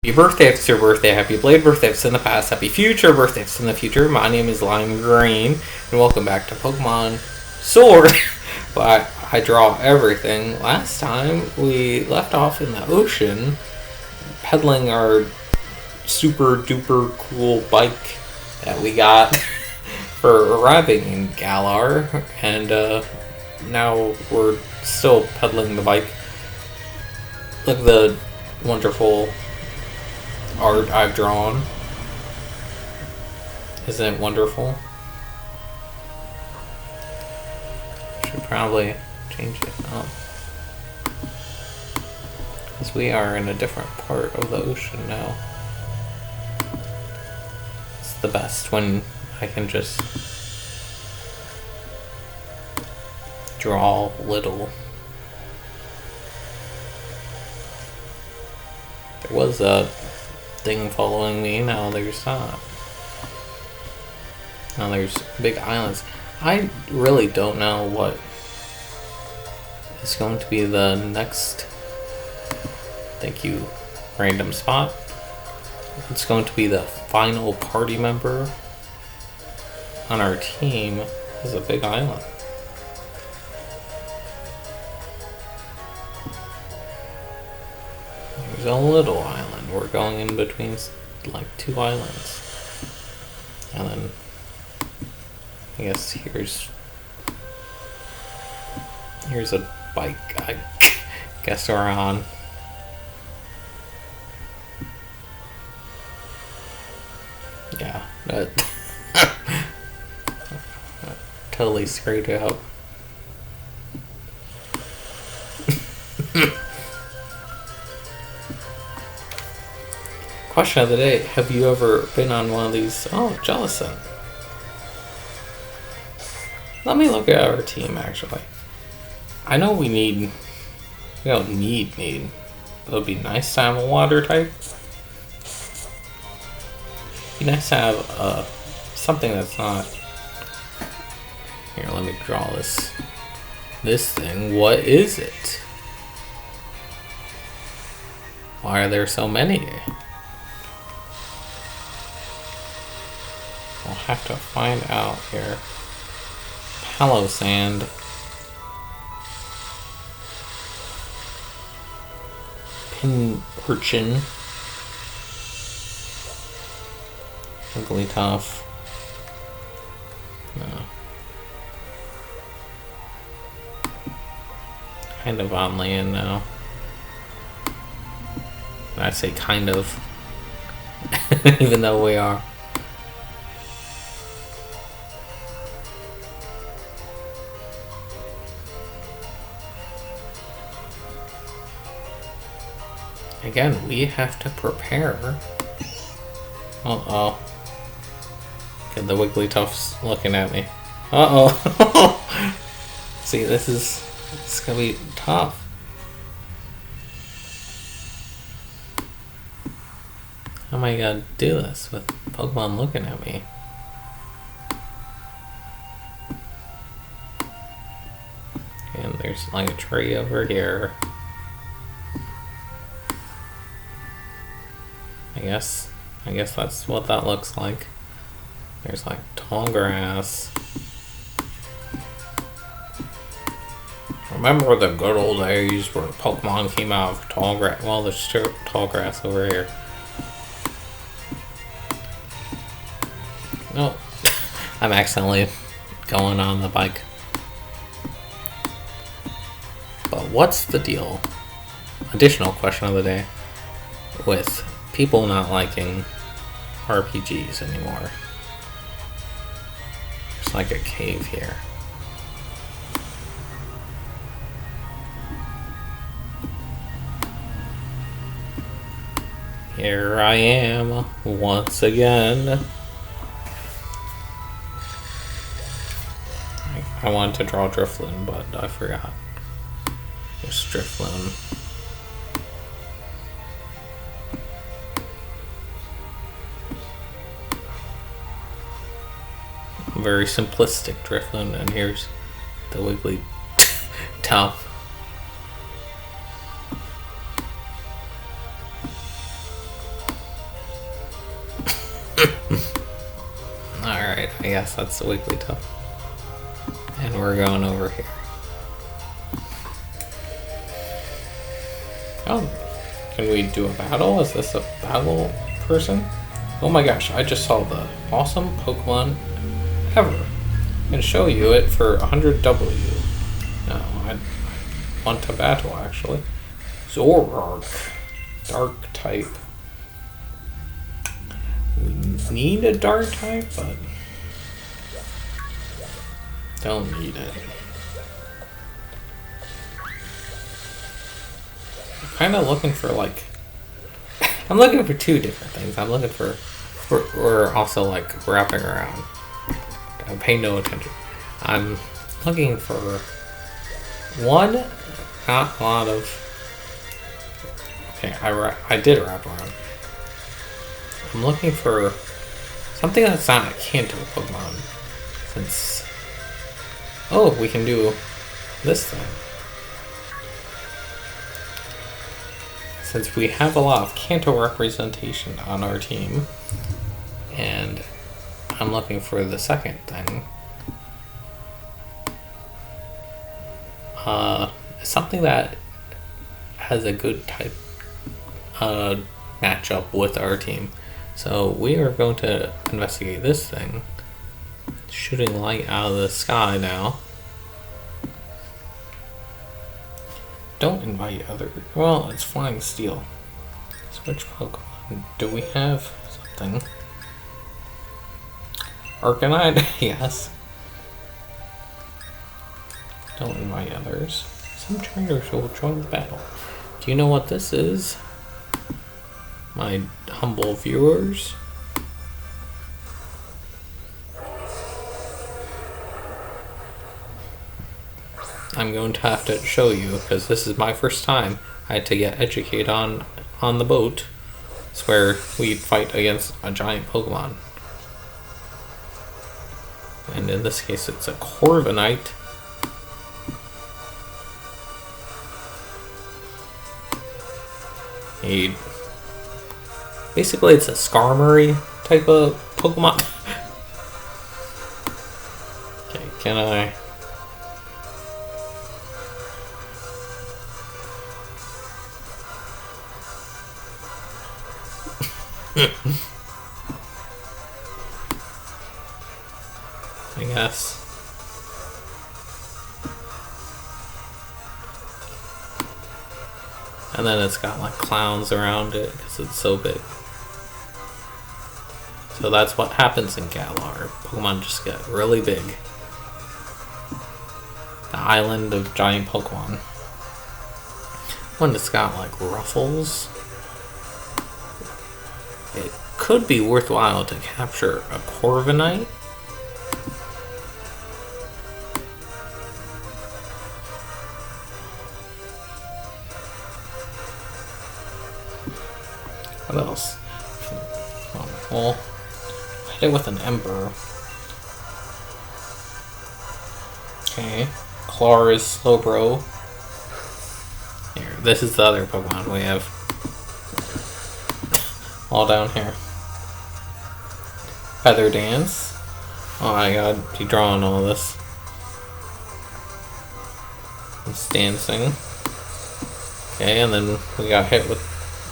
Happy birthday if it's your birthday, happy belated birthday if it's in the past, happy future birthday if it's in the future. My name is Lime Green, and welcome back to Pokemon Sword. But I draw everything. Last time we left off in the ocean, pedaling our super duper cool bike that we got for arriving in Galar, and now we're still pedaling the bike. Look at the wonderful art I've drawn. Isn't it wonderful? Should probably change it up, because we are in a different part of the ocean now. It's the best when I can just draw little. There was a thing following me, now there's not. Now there's big islands. I really don't know what is going to be the next, thank you, random spot. It's going to be the final party member on our team is a big island. There's a little island. We're going in between like two islands. And then I guess here's a bike I guess we're on. Yeah, that totally screwed it up. Question of the day, have you ever been on one of these? Oh, Jellison. Let me look at our team, actually. I know we don't need. It would be nice to have a water type. Be nice to have something that's not. Here, let me draw this thing. What is it? Why are there so many? We'll have to find out here. Palo Sand. Pin Urchin. Wigglytuff. No. Kind of on land now. And I say kind of. Even though we are. Again, we have to prepare. Uh-oh. Okay, the Wigglytuff's looking at me. Uh-oh. See, this is gonna be tough. How am I gonna do this with Pokemon looking at me? And there's like a tree over here. I guess that's what that looks like. There's like tall grass. Remember the good old days where Pokemon came out of tall grass? Well, there's tall grass over here. No, I'm accidentally going on the bike. But what's the deal? Additional question of the day with people not liking RPGs anymore. There's like a cave here. Here I am once again. I wanted to draw Drifloon, but I forgot. There's Drifloon. Very simplistic Drifloon, and here's the Wigglytuff. Alright, I guess that's the weekly tough. And we're going over here. Oh, can we do a battle? Is this a battle person? Oh my gosh, I just saw the awesome Pokemon ever. I'm going to show you it for 100 W. No, I want to battle actually. Zoroark. Dark type. We need a dark type, but don't need it. I'm kind of looking for like, I'm looking for two different things. I'm looking for, we're also like wrapping around. Pay no attention. I'm looking for one, not a lot of. Okay, I did wrap around. I'm looking for something that's not a Kanto Pokemon. Since, oh, we can do this thing. Since we have a lot of Kanto representation on our team, and I'm looking for the second thing. Something that has a good type matchup with our team. So we are going to investigate this thing. Shooting light out of the sky now. Don't invite other. Well, it's Flying Steel. Switch Pokemon. Do we have something? Arcanine? Yes. Don't invite others. Some trainers will join the battle. Do you know what this is? My humble viewers. I'm going to have to show you because this is my first time. I had to get educated on the boat. It's where we fight against a giant Pokemon. And in this case it's a Corviknight. Basically it's a Skarmory type of Pokemon. Okay, can I... I guess. And then it's got like clowns around it because it's so big. So that's what happens in Galar. Pokemon just get really big. The island of giant Pokemon. One that's got like ruffles. It could be worthwhile to capture a Corviknight. What else? Well, hit it with an Ember. Okay. Clar is Slowbro. Here, this is the other Pokemon we have. All down here. Feather Dance. Oh my god, he drawing all this. It's dancing. Okay, and then we got hit with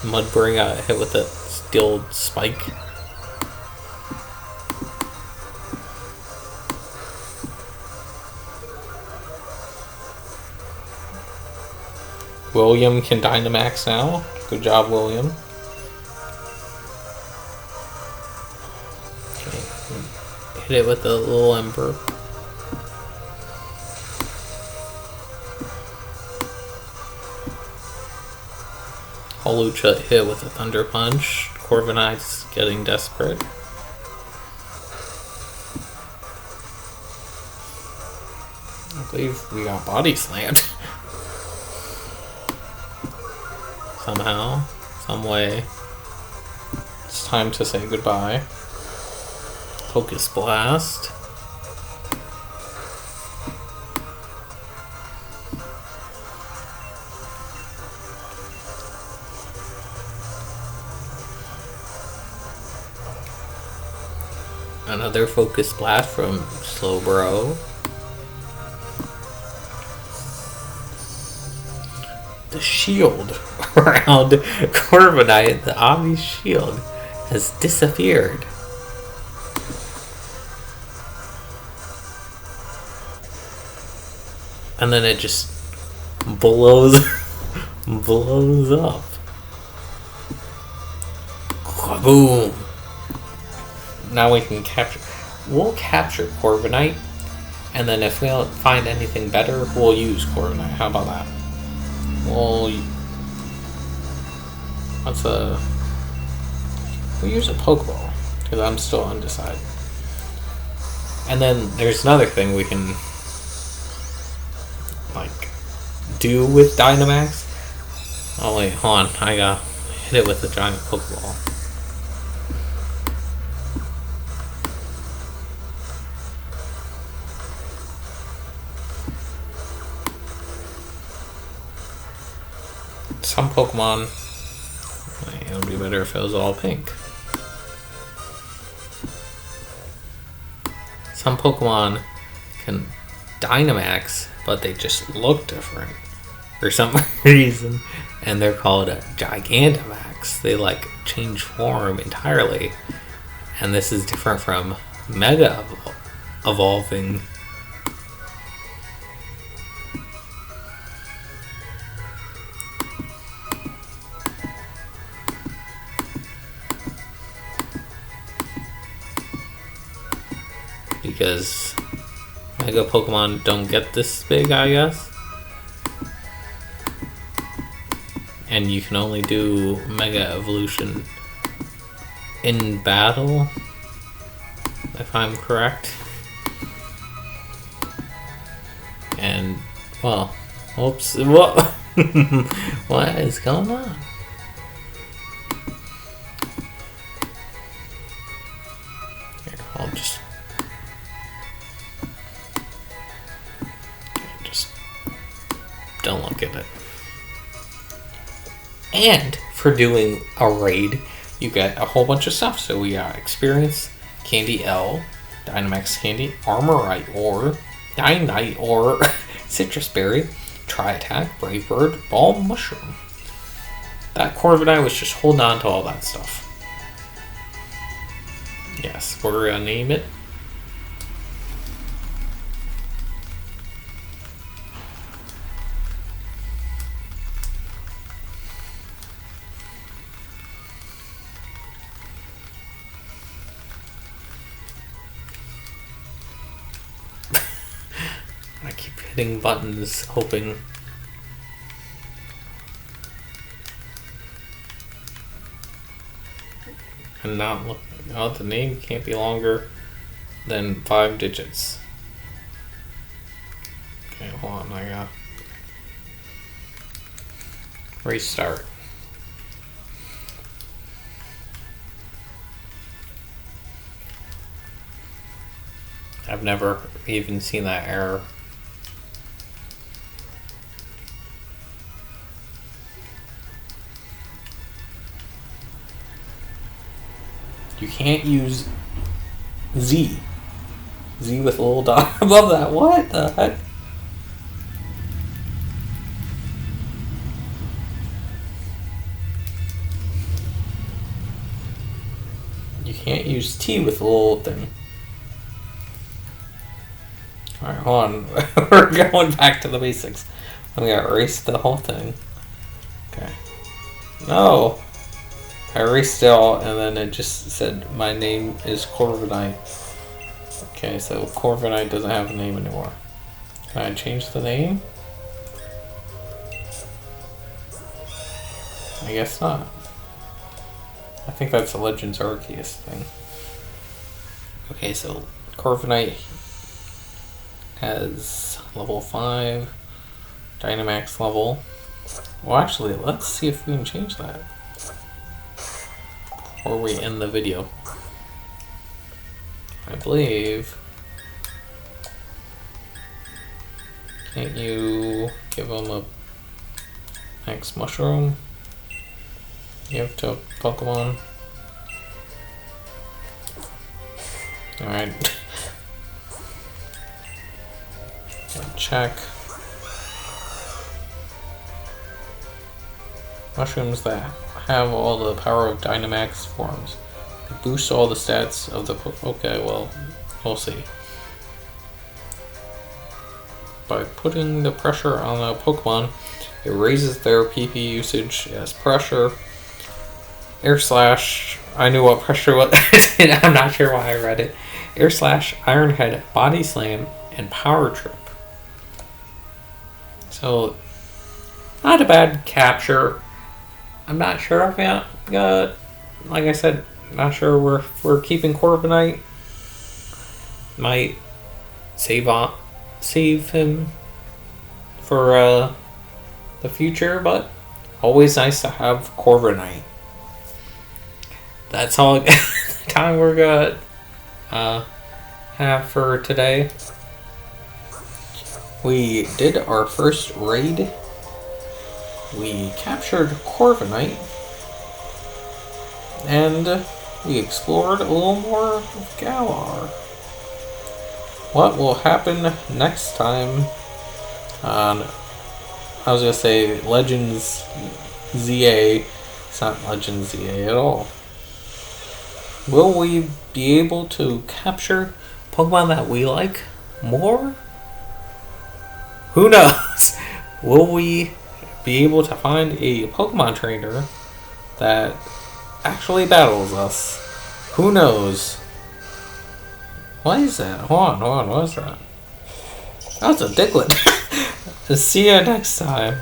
Mudbray, got hit with a steel spike. William can Dynamax now. Good job, William. Okay, hit it with a little Ember. Holucha hit with a Thunder Punch. Corviknight's getting desperate. I believe we got body slammed. Somehow, some way. It's time to say goodbye. Focus Blast. Another focus blast from Slowbro. The shield around Corviknight, the obvious shield, has disappeared. And then it just blows up. Boom! Now we can we'll capture Corviknight, and then if we don't find anything better, we'll use Corviknight. How about that? We'll use a Pokeball, because I'm still undecided. And then there's another thing we can do with Dynamax. Oh wait, hold on, I gotta hit it with a giant Pokeball. Some Pokemon, it would be better if it was all pink. Some Pokemon can Dynamax, but they just look different for some reason, and they're called a Gigantamax. They change form entirely, and this is different from Mega Evolving. Because Mega Pokemon don't get this big, I guess. And you can only do Mega Evolution in battle, if I'm correct. And, well, oops, what? What is going on? Here, I'll just don't look at it. And for doing a raid, you get a whole bunch of stuff. So we got Experience, Candy L, Dynamax Candy, Armorite Ore, Dynamite Ore, Citrus Berry, Tri-Attack, Brave Bird, Ball Mushroom. That Corviknight was just holding on to all that stuff. Yes, we're gonna name it. I keep hitting buttons, hoping. And not looking. Oh, the name can't be longer than 5 digits. Okay, hold on, I gotta restart. I've never even seen that error. You can't use Z. Z with a little dot above that. What the heck? You can't use T with a little thing. Alright, hold on. We're going back to the basics. I'm gonna erase the whole thing. Okay. No! I erased it all, and then it just said my name is Corviknight. Okay, so Corviknight doesn't have a name anymore. Can I change the name? I guess not. I think that's a Legends Arceus thing. Okay, so Corviknight has level 5, Dynamax level. Well, actually, let's see if we can change that before we end the video. I believe. Can't you give him a Max Mushroom? You have to Pokemon. Alright. Check. Mushrooms that have all the power of Dynamax forms. They boost all the stats of the okay, well, we'll see. By putting the pressure on a Pokemon, it raises their PP usage as pressure. Air Slash, I knew what pressure was. I'm not sure why I read it. Air Slash, Iron Head, Body Slam, and Power Trip. So, not a bad capture. I'm not sure if like I said, not sure we're keeping Corviknight. Might save him for the future, but always nice to have Corviknight. That's all the time we're gonna have for today. We did our first raid. We captured Corviknight, and we explored a little more of Galar. What will happen next time on, I was gonna say Legends ZA, it's not Legends ZA at all. Will we be able to capture Pokemon that we like more? Who knows? Will we be able to find a Pokemon trainer that actually battles us? Who knows? What is that? Hold on, what is that? That's a Diglett. See you next time.